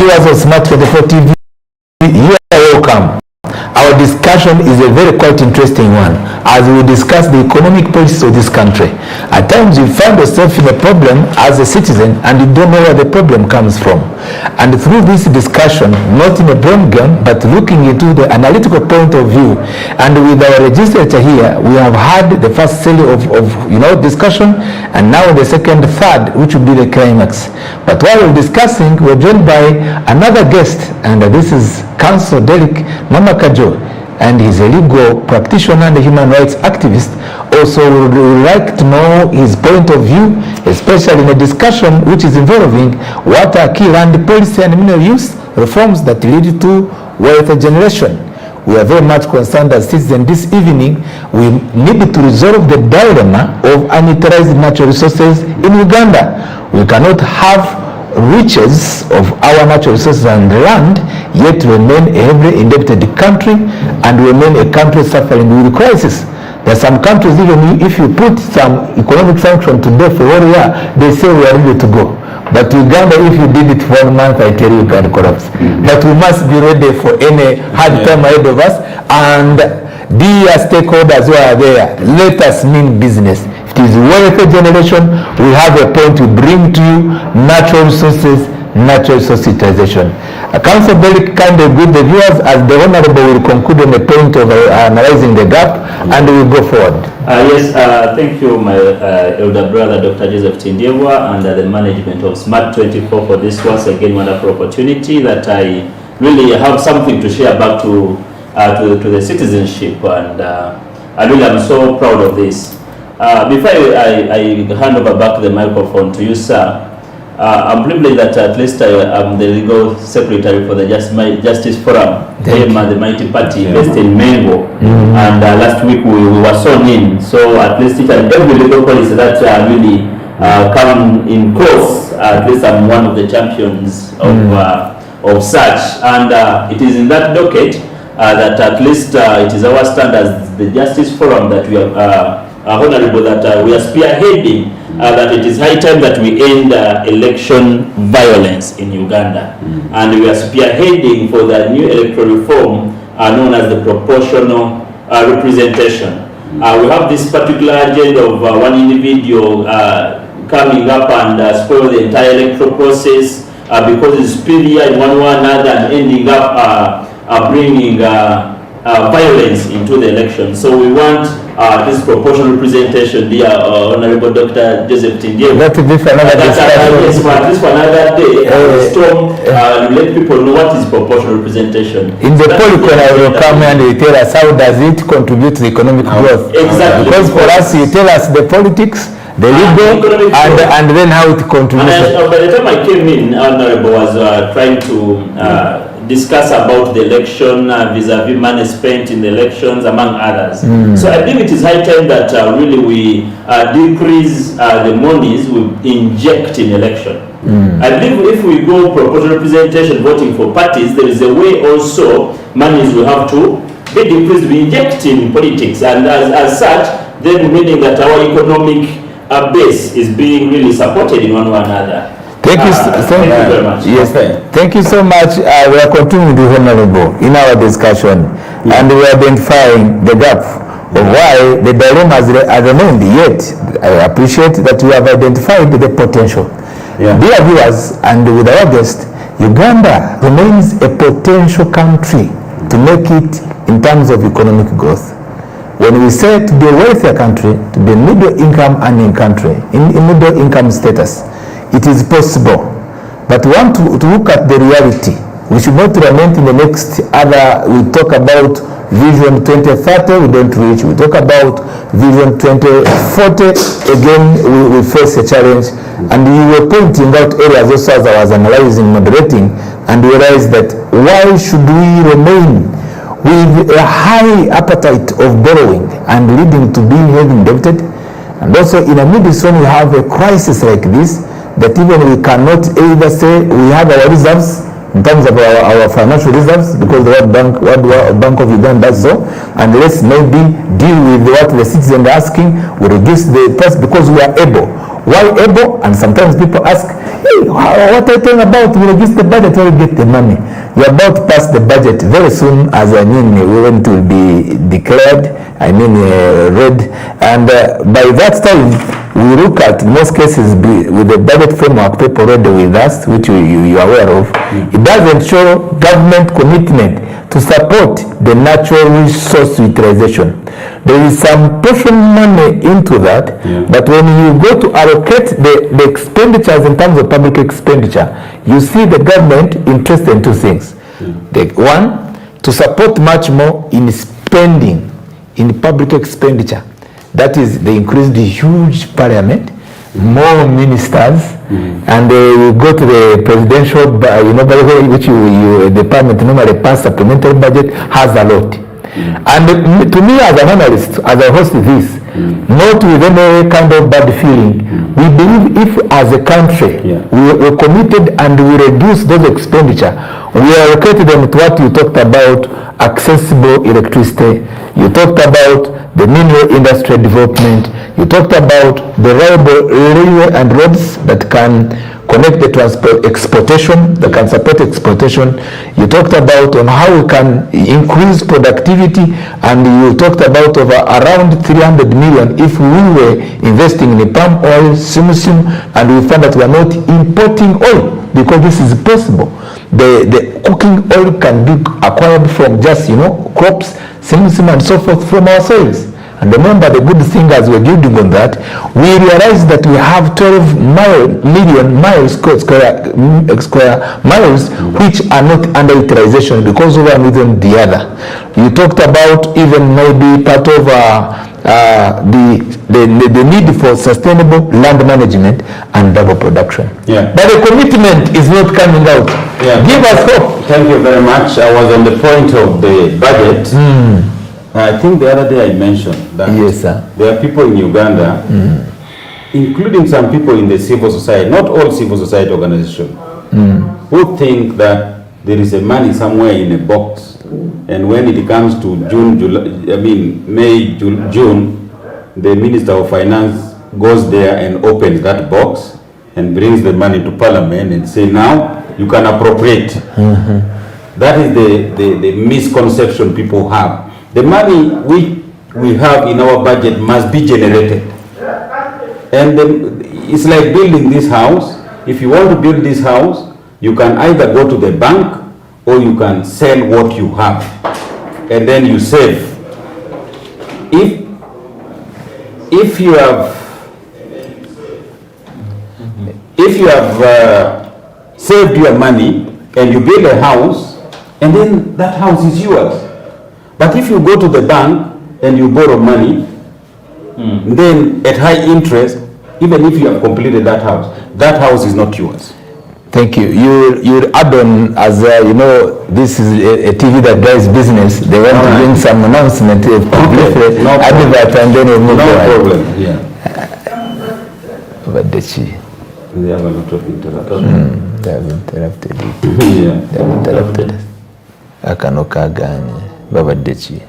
viewers of Smart 24 TV, you are welcome. Our discussion is a very quite interesting one as we discuss the economic policies of this country. At times you find yourself in a problem as a citizen and you don't know where the problem comes from. And through this discussion, not in a blame game, but looking into the analytical point of view, and with our legislature here, we have had the first sale of discussion, and now the second, third, which will be the climax. But while we're discussing, we're joined by another guest, and this is Counsel Derek Mamakajo, and he's a legal practitioner and a human rights activist. Also, we would like to know his point of view, especially in a discussion which is involving what are key land policy and mineral use reforms that lead to wealth generation. We are very much concerned as citizens this evening. We need to resolve the dilemma of unutilized natural resources in Uganda. We cannot have riches of our natural resources and land, yet remain a heavily indebted country and remain a country suffering with crisis. There are some countries, even if you put some economic sanction today for 1 year, they say we are ready to go. But Uganda, if you did it for 1 month, I tell you, you can collapse. But we must be ready for any hard time ahead of us. And dear stakeholders who are there, let us mean business. It is wealth generation. We have a point to bring to you: natural resources, natural resource utilization. Council very kind of good the viewers as the Honorable will conclude on the point of analyzing the gap, and we will go forward. Thank you, my elder brother, Dr. Joseph Tindiewa, and the management of Smart 24 for this once again wonderful opportunity that I really have something to share back to the citizenship, and I really am so proud of this. Before I hand over back the microphone to you, sir, I'm privileged that at least I'm the legal secretary for the Justice Forum, the mighty party based in Mengo, and last week we were sworn in. So at least each and every legal policy that really come in close, at least I'm one of the champions of such, and it is in that docket that at least it is our stand as the Justice Forum that we are honorable that we are spearheading that it is high time that we end election violence in Uganda, and we are spearheading for the new electoral reform known as the proportional representation. We have this particular agenda of one individual coming up and spoil the entire electoral process because it's superior in one way or another, and ending up bringing violence into the election. So we want this proportional representation, dear Honorable Dr. Joseph Tindiewa. That will be for another discussion. Yes, for at least for another day. Let people know what is proportional representation. In the polygon, I will come and you tell us how does it contribute to economic growth. Exactly. Because for us, you tell us the politics, the legal, and then how it contributes. And by the time I came in, Honorable was trying to discuss about the election vis-a-vis money spent in the elections, among others. So I believe it is high time that really we decrease the monies we inject in election. I believe if we go proportional representation voting for parties, there is a way also monies will have to be decreased, we inject in politics, and as such, then meaning that our economic base is being really supported in one way or another. Thank you so very much. Yes, thank you so much. We are continuing with the Honorable in our discussion, and we are identifying the gap of why the dilemmas are remained. Yet, I appreciate that we have identified the potential. Dear viewers, and with our guest, Uganda remains a potential country to make it in terms of economic growth. When we say to be a wealthier country, to be a middle income earning country, in middle income status, it is possible, but we want to look at the reality. We should not lament in the next other. We talk about Vision 2030, we don't reach. We talk about Vision 2040, again we face a challenge. And you were pointing out areas also as I was analyzing, moderating, and realized that why should we remain with a high appetite of borrowing and leading to being heavily indebted? And also in a midst when we have a crisis like this, that even we cannot either say we have our reserves in terms of our financial reserves, because the World Bank of Uganda does so, and let's maybe deal with what the citizens are asking, we reduce the price because we are able. Why able? And sometimes people ask, hey, what are you talking about? We reduce the budget, where we get the money? You're about to pass the budget very soon, as I mean, when it will be declared, read. And by that time, we look at, in most cases, with the budget framework paper read with us, which you are aware of, it doesn't show government commitment to support the natural resource utilization. There is some portion money into that, but when you go to allocate the expenditures in terms of public expenditure, you see the government interested in two things. One, to support much more in spending in public expenditure. That is, they increased the huge parliament, more ministers, and you go to the presidential, by the way, which the parliament normally pass supplementary budget, has a lot. And to me, as an analyst, as I host this, not with any kind of bad feeling, we believe if as a country we're committed and we reduce those expenditure, we allocate them to what you talked about, accessible electricity, you talked about the mineral industry development, you talked about the reliable railway and roads that can connect the transport exportation, that can support exportation. You talked about on how we can increase productivity, and you talked about over around 300 million if we were investing in the palm oil, simsim, and we found that we are not importing oil because this is possible. The cooking oil can be acquired from just crops, simsim, and so forth from our soils. And remember, the good thing as we're building on that, we realize that we have 12 million square miles which are not underutilization because of one within the other. You talked about even maybe part of the need for sustainable land management and double production. But the commitment is not coming out. Give us hope. Thank you very much. I was on the point of the budget. I think the other day I mentioned that there are people in Uganda, including some people in the civil society, not all civil society organizations, who think that there is a money somewhere in a box, and when it comes to May, June, the Minister of Finance goes there and opens that box and brings the money to Parliament and say, now you can appropriate. That is the misconception people have. The money we have in our budget must be generated. And it's like building this house. If you want to build this house, you can either go to the bank or you can sell what you have. And then you save. If you have saved your money and you build a house, and then that house is yours. But if you go to the bank and you borrow money, then at high interest, even if you have completed that house is not yours. Thank you. You add on, as this is a TV that does business. They want to bring some announcement, advert, and then we'll move on. No problem. They have a lot of interruptions. They have interrupted it. They have interrupted. Akanoka gani. Baba Dechi.